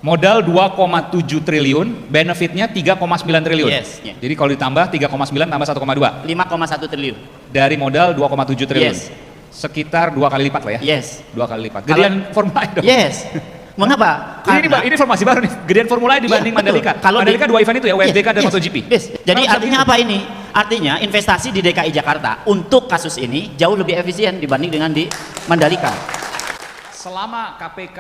Modal 2,7 triliun, benefitnya 3,9 triliun. Yes. Yeah. Jadi kalau ditambah 3,9 tambah 1,2. 5,1 triliun. Dari modal 2,7 triliun. Yes. Sekitar 2 kali lipat lah ya. Yes. 2 kali lipat. Gedean Formula E dong. Yes. Mengapa? Ini informasi baru nih. Gedean Formula E dibanding Mandalika. Kalau Mandalika dua event itu ya, WSBK dan MotoGP. Yes. Jadi artinya apa ini? Artinya investasi di DKI Jakarta untuk kasus ini jauh lebih efisien dibanding dengan di Mandalika. Selama KPK,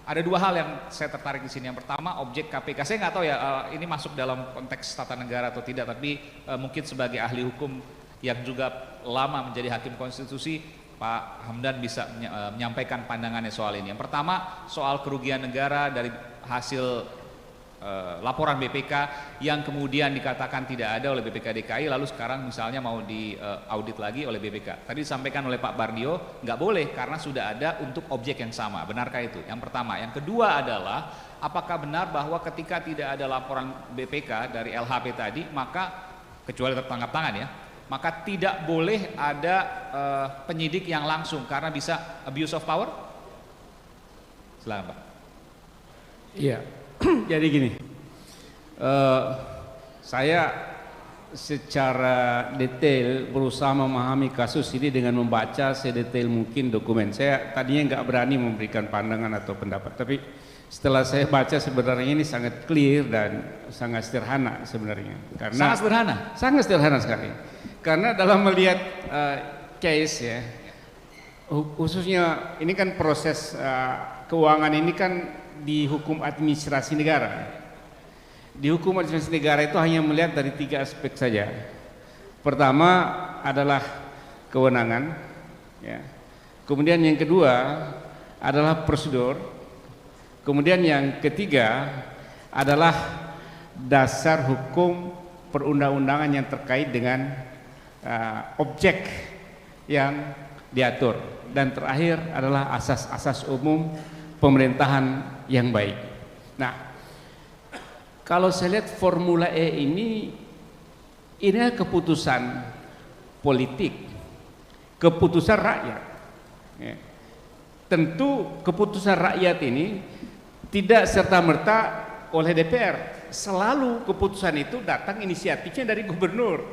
ada dua hal yang saya tertarik di sini. Yang pertama, objek KPK. Saya nggak tahu ya, ini masuk dalam konteks tata negara atau tidak, tapi mungkin sebagai ahli hukum yang juga lama menjadi hakim konstitusi, Pak Hamdan bisa menyampaikan pandangannya soal ini. Yang pertama, soal kerugian negara dari hasil laporan BPK yang kemudian dikatakan tidak ada oleh BPK DKI, lalu sekarang misalnya mau diaudit lagi oleh BPK. Tadi disampaikan oleh Pak Bardio, nggak boleh karena sudah ada untuk objek yang sama. Benarkah itu? Yang pertama. Yang kedua adalah, apakah benar bahwa ketika tidak ada laporan BPK dari LHP tadi, maka kecuali tertangkap tangan ya, maka tidak boleh ada penyidik yang langsung karena bisa abuse of power? Silakan Pak. Iya, jadi gini, saya secara detail berusaha memahami kasus ini dengan membaca sedetail mungkin dokumen. Saya tadinya nggak berani memberikan pandangan atau pendapat, tapi setelah saya baca sebenarnya ini sangat clear dan sangat sederhana sebenarnya. Karena Sangat sederhana? Sangat sederhana sekali. Karena dalam melihat case ya, khususnya ini kan proses keuangan ini kan di hukum administrasi negara. Di hukum administrasi negara itu hanya melihat dari 3 aspek saja. Pertama adalah kewenangan, ya. Kemudian yang kedua adalah prosedur. Kemudian yang ketiga adalah dasar hukum perundang-undangan yang terkait dengan objek yang diatur, dan terakhir adalah asas-asas umum pemerintahan yang baik. Nah, kalau saya lihat Formula E ini adalah keputusan politik, keputusan rakyat. Ya. Tentu keputusan rakyat ini tidak serta-merta oleh DPR. Selalu keputusan itu datang inisiatifnya dari gubernur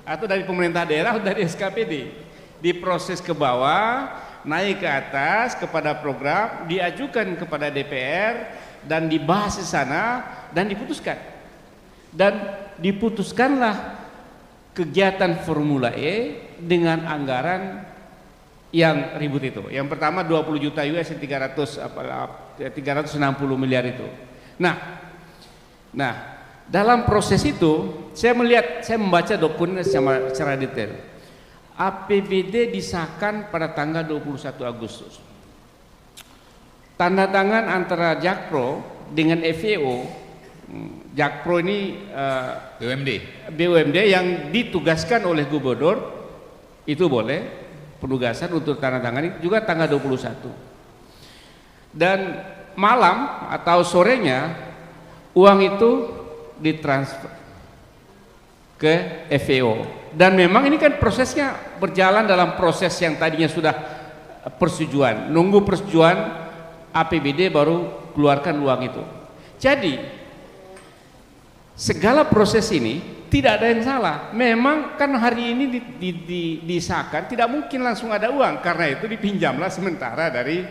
atau dari pemerintah daerah atau dari SKPD. Diproses ke bawah, naik ke atas kepada program, diajukan kepada DPR dan dibahas di sana dan diputuskan. Dan diputuskanlah kegiatan Formula E dengan anggaran yang ribut itu. Yang pertama 20 juta US, 360 miliar itu. Nah, dalam proses itu saya membaca dokumen secara detail. APBD disahkan pada tanggal 21 Agustus. Tanda tangan antara Jakpro dengan FEO. Jakpro ini BUMD yang ditugaskan oleh gubernur, itu boleh penugasan untuk tanda tangan juga tanggal 21. Dan malam atau sorenya uang itu ditransfer ke FEO, dan memang ini kan prosesnya berjalan dalam proses yang tadinya sudah persetujuan, nunggu persetujuan APBD baru keluarkan uang itu. Jadi segala proses ini tidak ada yang salah. Memang kan hari ini disahkan tidak mungkin langsung ada uang, karena itu dipinjamlah sementara dari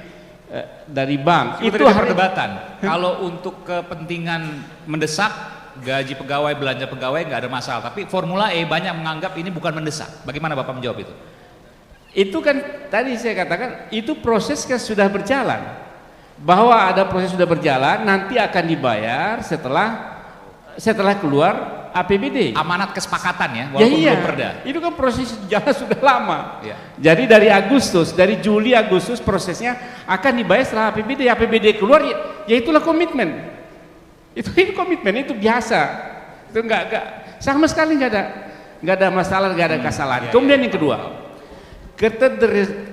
bank. Itu perdebatan. Kalau untuk kepentingan mendesak, gaji pegawai, belanja pegawai nggak ada masalah. Tapi Formula E banyak menganggap ini bukan mendesak. Bagaimana Bapak menjawab itu? Itu kan tadi saya katakan itu prosesnya sudah berjalan. Bahwa ada proses sudah berjalan, nanti akan dibayar setelah keluar APBD. Amanat kesepakatan ya, walaupun belum perda. Itu kan proses jalan sudah lama. Ya. Jadi dari Juli Agustus prosesnya akan dibayar setelah APBD. APBD keluar, ya itulah komitmen. Itu komitmen, itu biasa. Itu enggak sama sekali enggak ada masalah, enggak ada kesalahan. Kemudian yang kedua,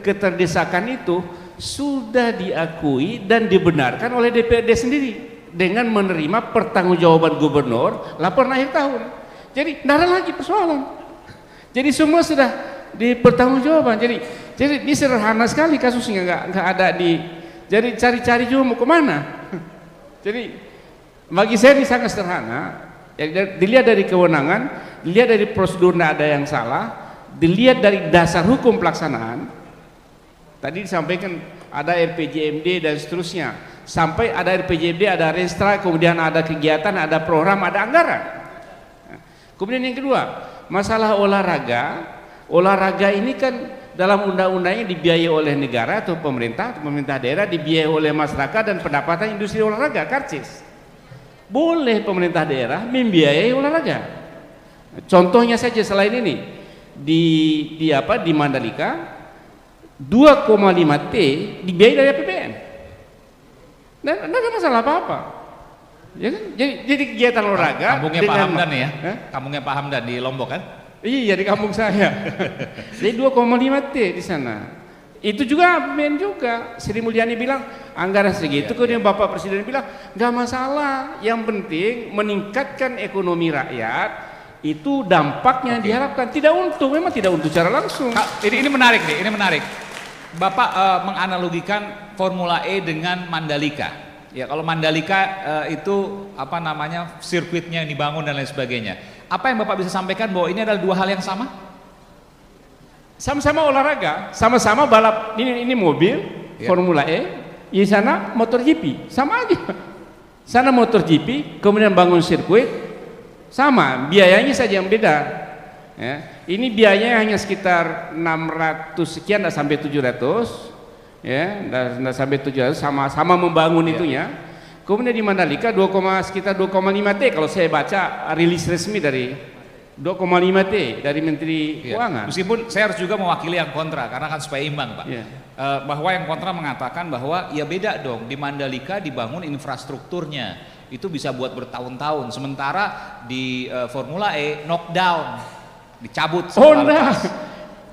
keterdesakan itu sudah diakui dan dibenarkan oleh DPRD sendiri dengan menerima pertanggungjawaban gubernur laporan akhir tahun. Jadi tidak ada lagi persoalan. Jadi semua sudah dipertanggungjawaban. Jadi ini sederhana sekali kasusnya, nggak ada di. Jadi cari-cari juga mau kemana? Jadi bagi saya ini sangat sederhana. Dilihat dari kewenangan, dilihat dari prosedur tidak ada yang salah, dilihat dari dasar hukum pelaksanaan. Tadi disampaikan ada RPJMD dan seterusnya. Sampai ada RPJMD, ada Restra, kemudian ada kegiatan, ada program, ada anggaran. Kemudian yang kedua, masalah olahraga. Olahraga ini kan dalam undang-undangnya dibiayai oleh negara atau pemerintah daerah, dibiayai oleh masyarakat dan pendapatan industri olahraga, karcis. Boleh pemerintah daerah membiayai olahraga. Contohnya saja selain ini di Mandalika 2,5 T dibiayai dari APBN. Tidak ada masalah apa-apa. Ya kan? Jadi kegiatan olahraga. Kampungnya Pak Hamdan ya? Kampungnya Pak Hamdan di Lombok kan? Iya, di kampung saya. Jadi 2,5 T di sana. Itu juga APBN juga. Sri Mulyani bilang anggaran segitu, kemudian Bapak Presiden bilang nggak masalah. Yang penting meningkatkan ekonomi rakyat, itu dampaknya diharapkan. Tidak untuk, memang tidak untuk secara langsung. Ini menarik nih, ini menarik. Bapak menganalogikan Formula E dengan Mandalika. Ya, kalau Mandalika itu apa namanya, sirkuitnya yang dibangun dan lain sebagainya. Apa yang Bapak bisa sampaikan bahwa ini adalah dua hal yang sama? Sama-sama olahraga, sama-sama balap. Ini mobil Formula E, di sana motor GP, sama aja. Sana motor GP, kemudian bangun sirkuit, sama, biayanya saja yang beda. Ya. Ini biayanya hanya sekitar 600 sekian, tidak sampai 700, ya, tidak sampai 700, sama membangun itunya. Kemudian di Mandalika sekitar 2,5 T kalau saya baca rilis resmi dari 2,5 T dari Menteri Keuangan. Meskipun saya harus juga mewakili yang kontra karena kan supaya imbang, Pak. Bahwa yang kontra mengatakan bahwa ya beda dong, di Mandalika dibangun infrastrukturnya itu bisa buat bertahun-tahun, sementara di Formula E knockdown, dicabut. Oh nah,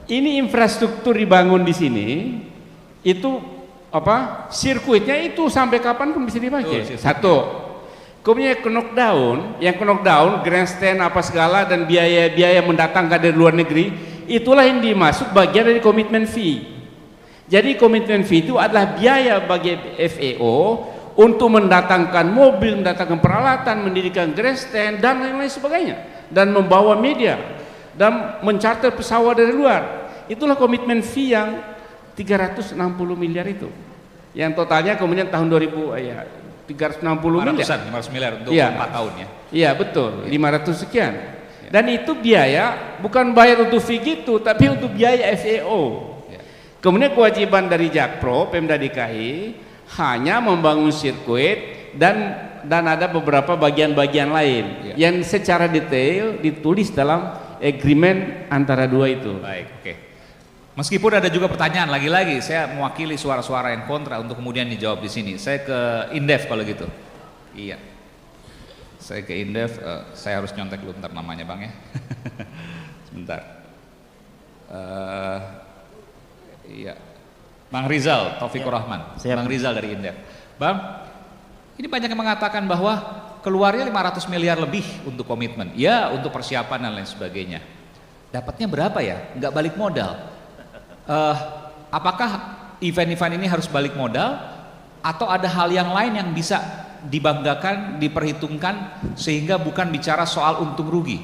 ini infrastruktur dibangun di sini itu apa? Sirkuitnya itu sampai kapan pun bisa dipakai. Satu. Kemudian yang knockdown, grandstand apa segala dan biaya-biaya mendatangkan dari luar negeri, itulah yang dimasuk bagian dari komitmen fee. Jadi komitmen fee itu adalah biaya bagi FAO untuk mendatangkan mobil, mendatangkan peralatan, mendirikan grandstand dan lain-lain sebagainya, dan membawa media dan mencarter pesawat dari luar. Itulah komitmen fee yang 360 miliar itu. Yang totalnya kemudian tahun 2000 360 miliar. 500 miliar untuk 4 tahun ya. Iya betul, 500 sekian. Dan itu biaya bukan bayar untuk fee gitu, tapi untuk biaya FAO. Kemudian kewajiban dari Jakpro, Pemda DKI hanya membangun sirkuit dan ada beberapa bagian-bagian lain yang secara detail ditulis dalam agreement antara dua itu. Baik, oke. Meskipun ada juga pertanyaan, lagi-lagi saya mewakili suara-suara yang kontra untuk kemudian dijawab di sini. Saya ke Indef kalau gitu. Iya. Saya ke Indef, saya harus nyontek dulu bentar namanya Bang ya. Sebentar. Iya. Bang Rizal, Taufikur Rahman. Bang Rizal dari Indef. Bang, ini banyak yang mengatakan bahwa keluarnya 500 miliar lebih untuk komitmen. Ya, untuk persiapan dan lain sebagainya. Dapatnya berapa ya? Nggak balik modal. Apakah event-event ini harus balik modal atau ada hal yang lain yang bisa dibanggakan, diperhitungkan sehingga bukan bicara soal untung rugi?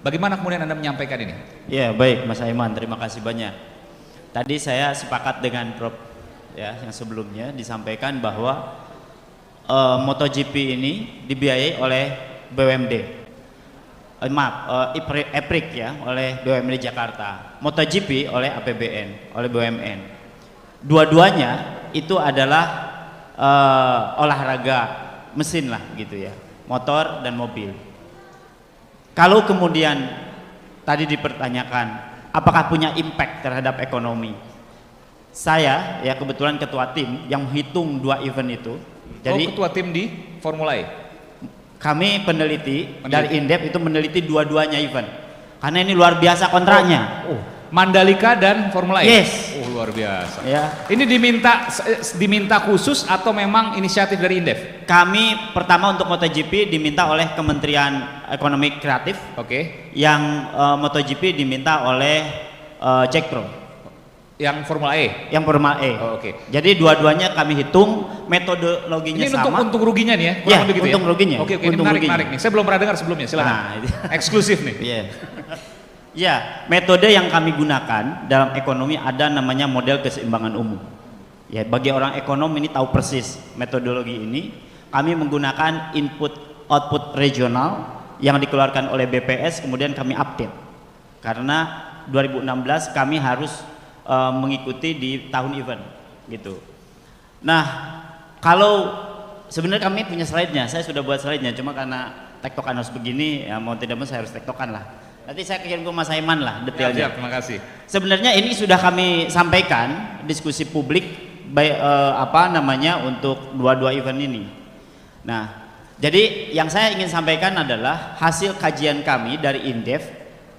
Bagaimana kemudian Anda menyampaikan ini? Ya baik Mas Aiman, terima kasih banyak. Tadi saya sepakat dengan Prof ya yang sebelumnya disampaikan bahwa MotoGP ini dibiayai oleh BUMD. EPRIK ya oleh BUMD Jakarta, MotoGP oleh APBN, oleh BUMN. Dua-duanya itu adalah olahraga mesin lah gitu ya, motor dan mobil. Kalau kemudian tadi dipertanyakan apakah punya impact terhadap ekonomi, saya ya kebetulan ketua tim yang menghitung dua event itu. Jadi ketua tim di Formula E. Kami peneliti dari Indef itu meneliti dua-duanya event karena ini luar biasa kontraknya. Mandalika dan Formula E. Yes. Luar biasa. Ya. Ini diminta khusus atau memang inisiatif dari Indef? Kami pertama untuk MotoGP diminta oleh Kementerian Ekonomi Kreatif. Oke. Yang MotoGP diminta oleh Jakpro. Yang Formula E. Yang Formula E. Oh, oke. Jadi dua-duanya kami hitung, metodologinya Ini sama. untung ruginya nih ya, Ya, kurang lebih gitu untung ruginya. Oke, ini Untung menarik, ruginya. menarik nih. Saya belum pernah dengar sebelumnya, silakan. Nah, itu. Eksklusif nih. Iya. Ya, metode yang kami gunakan dalam ekonomi ada namanya model keseimbangan umum. Ya, bagi orang ekonom ini tahu persis metodologi ini. Kami menggunakan input output regional yang dikeluarkan oleh BPS, kemudian kami update. Karena 2016 kami harus mengikuti di tahun event gitu. Nah, kalau sebenarnya kami punya slide-nya, saya sudah buat slide-nya, cuma karena tektokan harus begini, ya mau tidak mau saya harus tektokan lah. Nanti saya kirim ke Mas Aiman lah detailnya. Siap, terima kasih. Sebenarnya ini sudah kami sampaikan diskusi publik baik untuk dua event ini. Nah, jadi yang saya ingin sampaikan adalah hasil kajian kami dari Indef,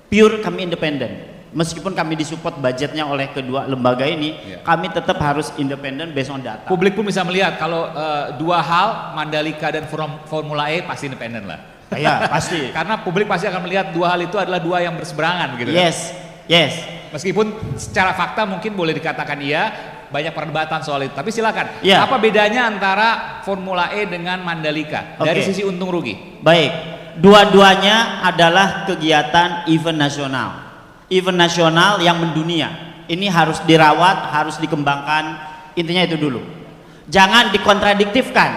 pure kami independen. Meskipun kami disupport budgetnya oleh kedua lembaga ini, kami tetap harus independen based on data. Publik pun bisa melihat kalau dua hal, Mandalika dan Formula E pasti independen lah. Ya, pasti. Karena publik pasti akan melihat dua hal itu adalah dua yang berseberangan gitu. Yes, yes. Meskipun secara fakta mungkin boleh dikatakan iya, banyak perdebatan soal itu. Tapi silakan. Ya. Apa bedanya antara Formula E dengan Mandalika dari Oke. sisi untung rugi? Baik, dua-duanya adalah kegiatan event nasional. Event nasional yang mendunia. Ini harus dirawat, harus dikembangkan. Intinya itu dulu. Jangan dikontradiktifkan.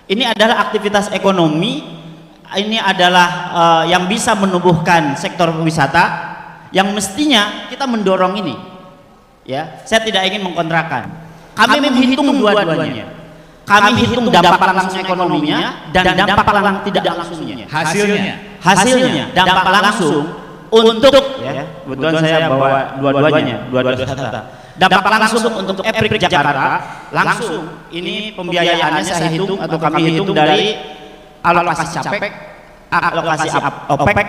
Ini adalah aktivitas ekonomi. Ini adalah yang bisa menumbuhkan sektor wisata, yang mestinya kita mendorong ini. Ya, saya tidak ingin mengkontrakan. Kami menghitung dua-duanya. Kami hitung dampak langsung ekonominya dan dampak tidak langsungnya. Hasilnya dampak langsung untuk ya, kebetulan saya bawa dua-duanya data. Dampak langsung untuk EPRIK Jakarta langsung ini pembiayaannya saya hitung atau kami hitung dari alokasi CAPEK, alokasi OPEC,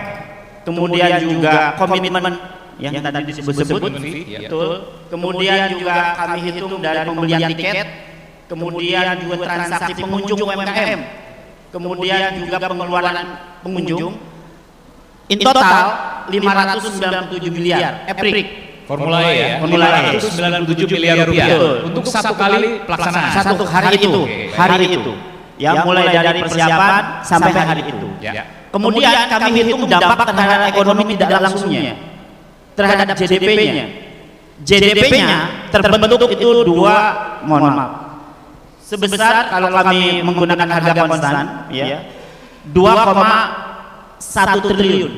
kemudian juga komitmen yang tadi disebut-sebut, betul. Kemudian juga kami hitung dari pembelian tiket, kemudian juga transaksi pengunjung UMKM, kemudian juga pengeluaran pengunjung. In total 597 miliar EPRIK. Formula E ya. Formula E. 597 miliar rupiah. Betul. Untuk satu kali pelaksanaan. Satu hari itu. Hari itu. Ya, mulai dari persiapan sampai hari itu. Ya. Kemudian kami hitung dampak terhadap ekonomi tidak langsungnya, terhadap GDP-nya. GDP-nya terbentuk itu mohon maaf. Sebesar kalau kami menggunakan harga konstan, ya, 2,1 triliun.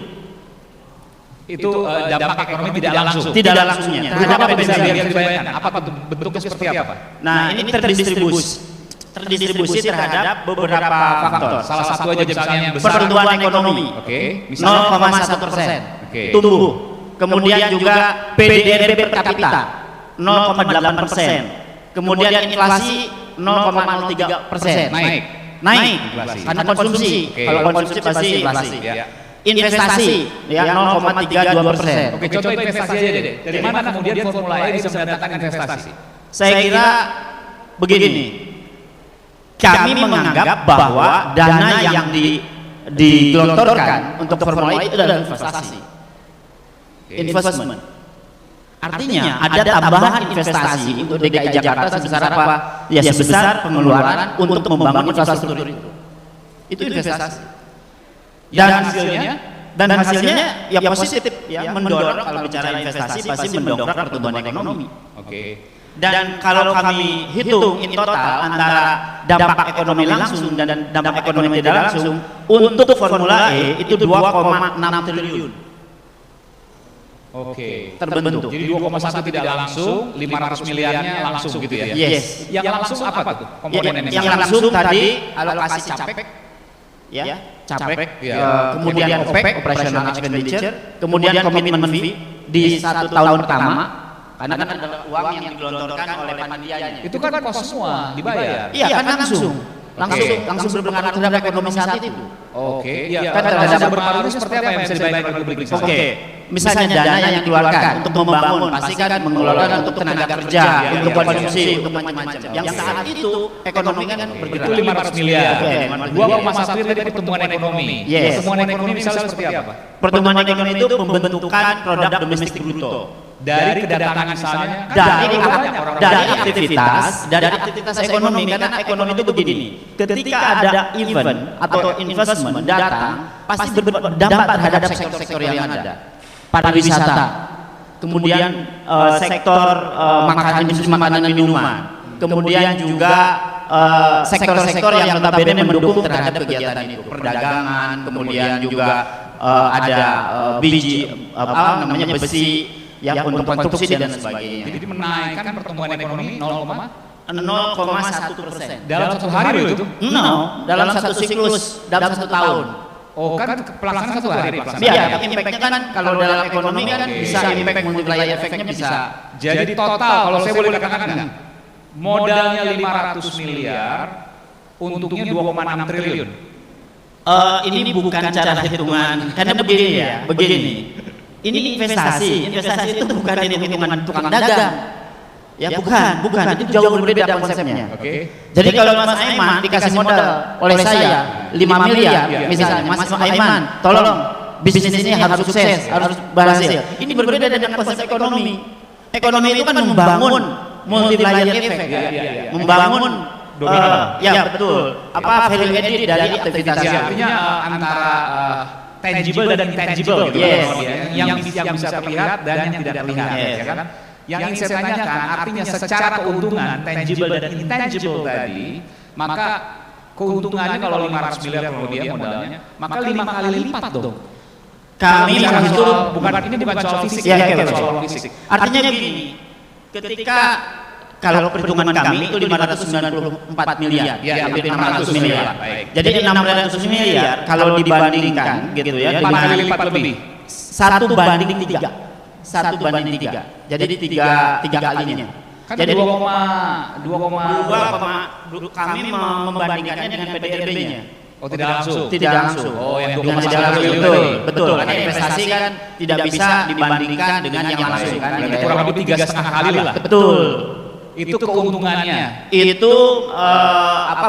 Itu dampak ekonomi tidak langsung. Tidak langsungnya. Terhadap apa bisa dibayangkan? Apa tuh bentuknya seperti apa? Nah, ini terdistribusi terhadap beberapa faktor. Salah satu aja misalnya yang besar. Pertumbuhan ekonomi. Oke. 0,1%. Oke. Tumbuh. Kemudian juga PDB per kapita 0,8%. Kemudian inflasi 0,03%. Naik. Inflasi. Karena konsumsi. Oke. Kalau konsumsi pasti inflasi. Ya. Investasi ya 0,32%. Oke, contoh investasi aja deh. Dari mana kemudian Formula E bisa mendatangkan investasi? Saya kira begini. Kami menganggap bahwa dana yang digelontorkan untuk Formula E itu adalah investasi. Investment. Artinya ada tambahan investasi untuk DKI Jakarta sebesar apa? Ya sebesar pengeluaran untuk membangun infrastruktur itu. Itu investasi. Dan hasilnya ya positif ya, mendorong. Kalau bicara investasi pasti mendongkrak pertumbuhan ekonomi. Oke. Dan kalau kami hitung in total antara dampak ekonomi langsung dan dampak ekonomi tidak langsung untuk Formula E itu 2,6 triliun. Oke. Terbentuk. Jadi 2,1 tidak langsung, 500 miliarnya langsung gitu ya. Yes. Yang langsung apa tuh komponennya? Yang langsung tadi alokasi CAPEK, ya, CAPEK, kemudian OPEC, operational expenditure, kemudian komitmen fee di 1 tahun pertama, karena kan adalah uang yang digelontorkan oleh panitianya. Itu kan kos semua dibayar. Iya, kan langsung berpengaruh terhadap ekonomi saat itu. Oke. Kan Kan terhadap berpengaruh seperti apa yang bisa dibayar oleh publik? Oke, misalnya dana yang dikeluarkan untuk membangun, pasti kan mengeluarkan untuk tenaga kerja, untuk konsumsi, untuk macam-macam. Yang saat itu ekonomi kan bergerak. Itu 500 miliar. Oke. 2,1 itu tadi pertumbuhan ekonomi. Yes. Pertumbuhan ekonomi misalnya seperti apa? Pertumbuhan ekonomi itu pembentukan produk domestik bruto. dari kedatangan misalnya dari aktivitas ekonomi, karena ekonomi itu begini, ketika ada event atau investment datang pasti berdampak terhadap sektor-sektor yang ada, pariwisata, kemudian sektor industri makanan dan minuman, kemudian juga sektor-sektor yang notabene mendukung terhadap kegiatan itu, perdagangan, kemudian juga ada biji besi yang untuk konstruksi dan sebagainya. Jadi menaikkan pertumbuhan ekonomi 0,1% dalam satu hari loh itu. Dalam satu siklus, dalam satu tahun. Oh kan pelaksanaan satu hari pelaksanaan. Iya, impactnya kan kalau dalam ekonomi kan bisa impact multiplier efeknya bisa. Jadi total kalau saya boleh katakan modalnya 500 miliar, untungnya 2,6 triliun. Ini bukan cara hitungan, karena begini. Ini investasi itu bukan hitungan tukang dagang. Ya bukan, itu jauh berbeda konsepnya. Jadi kalau Mas Aiman dikasih modal oleh saya 5 miliar, misalnya Mas Aiman, tolong bisnis ini harus sukses, harus berhasil. Ini berbeda dengan konsep ekonomi. Ekonomi itu kan membangun multiplier effect, membangun betul. Value added dari aktivitas. Artinya antara tangible dan intangible gitu, yang bisa terlihat dan yang tidak terlihat, ya kan? Yang ingin saya tanyakan, artinya secara keuntungan tangible dan intangible tadi, maka keuntungannya kalau 500 miliar kalau dia modalnya, maka 5 kali lipat dong. Kami menghitung ini bukan soal fisik, soal fisik. Artinya begini, ketika kalau perhitungan kami itu 594 miliar, hampir 600 miliar. Jadi 600 miliar kalau dibandingkan gitu ya, 5 kali lipat lebih. 1 banding 3. Jadi 3 kalinya. Kan jadi 2,2 kami membandingkannya dengan PDRB-nya. Oh tidak langsung. Tidak langsung. Oh yang 2,1 triliun. Betul. Karena investasi kan tidak bisa dibandingkan dengan yang langsung kan. Kurang lebih 3,5 kali lah. Betul. Itu keuntungannya. Itu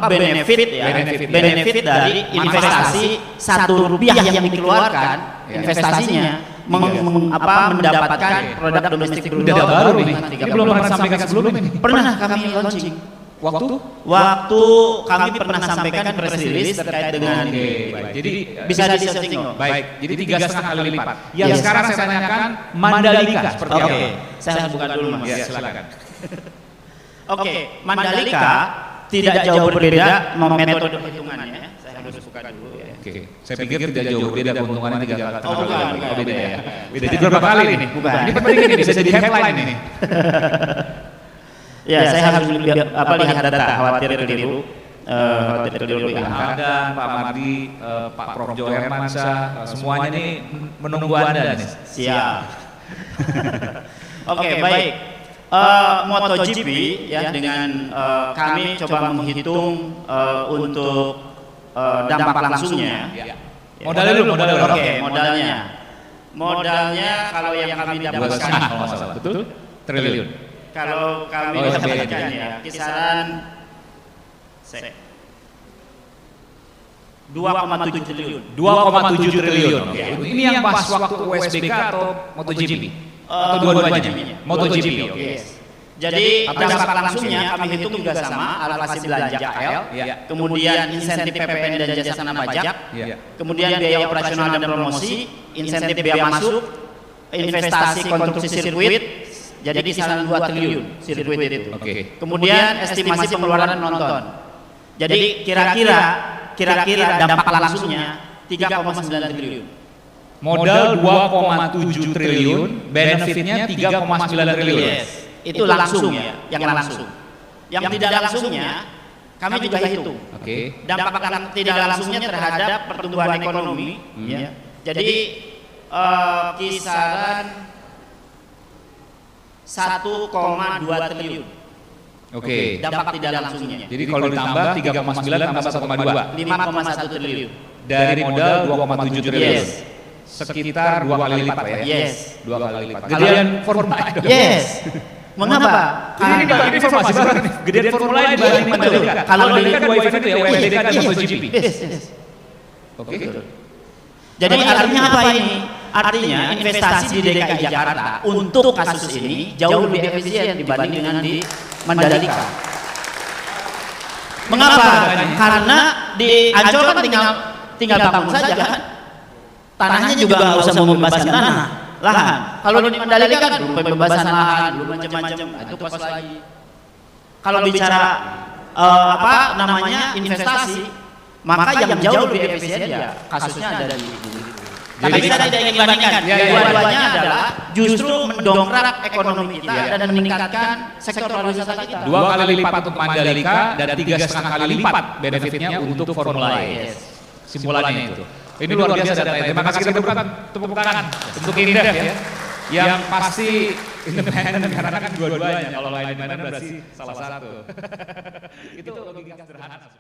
benefit dari investasi 1 rupiah yang dikeluarkan, investasinya mendapatkan produk domestik bruto baru nih. Ini belum pernah disampaikan sebelumnya nih. Pernah kami launching. Waktu kami pernah sampaikan press release terkait dengan ini. Jadi bisa di-searching. Baik. Jadi 3,5 kali lipat. Yang sekarang saya tanyakan Mandalika seperti apa? Saya harus buka dulu Mas. Ya, silakan. Oke, Mandalika tidak jauh berbeda metode hitungannya. Saya harus buka dulu ya. Oke, saya pikir tidak jauh beda keuntungannya 3 kali. Bukan. Beda ya. Beda. Jadi berapa kali nih? Ini penting ini bisa jadi headline ini. Ya, saya harus lihat data, khawatir keliru. Ada Pak Mardi, Pak Prof Jo Hermansyah, semuanya ini menunggu Anda nih. Siap. Oke, baik. MotoGP ya dengan kami coba menghitung untuk dampak langsungnya. Modalnya dulu, Oke, modalnya kalau yang kami dapatkan kalau nggak salah, betul? Triliun. Kalau kami dapatkan ya kisaran 2,7 triliun. 2,7 triliun. Ini yang pas waktu USBK atau MotoGP? Atau dua-duanya? MotoGP. Jadi dampak langsungnya kami hitung juga sama, alokasi belanja KL, kemudian insentif PPN dan jasa sana pajak, kemudian biaya operasional dan promosi, insentif biaya masuk, investasi konstruksi sirkuit, jadi kisaran 2 triliun sirkuit itu. Kemudian estimasi pengeluaran penonton. Jadi kira-kira dampak langsungnya 3,9 triliun. Modal 2,7 triliun, benefitnya 3,9 triliun. Itu langsung ya, yang langsung. Yang tidak langsungnya kami juga hitung. Dampak tidak langsungnya terhadap pertumbuhan ekonomi. Jadi kisaran 1,2 triliun. Dampak tidak langsungnya. Jadi kalau ditambah 3,9 tambah 1,2. 5,1 triliun. Dari modal 2,7 triliun. Sekitar 2 kali lipat Pak ya? 2 kali lipat. Gedean formula. Mengapa? Ini informasi baru nih. Gedean formula dibanding Mandalika. Kalau Mandalika 2 event itu ya, USBK dan MotoGP. Jadi artinya apa ini? Artinya investasi di DKI Jakarta untuk kasus ini jauh lebih efisien dibanding dengan di Mandalika. Mengapa? Karena di Ancol kan tinggal bangun saja kan. Tanahnya juga nggak usah membebaskan lahan. Kalau di Mandalika kan belum pembebasan lahan, belum macam-macam, itu pas lagi. Kalau bicara investasi, maka yang jauh lebih efisien ya kasusnya ada di. Tapi kita tidak ingin bandingkan. Dua-duanya adalah justru mendongkrak ekonomi kita dan meningkatkan sektor pariwisata kita. 2 kali lipat untuk Mandalika dan 3,5 kali lipat benefitnya untuk Formula E. Simpulannya itu. Ini luar biasa datanya. Terima kasih, kita berikan tepuk tangan untuk Indef ya. Yang pasti independen karena kan dua-duanya. Kalau lain-lain berarti salah satu. Itu logika sederhana.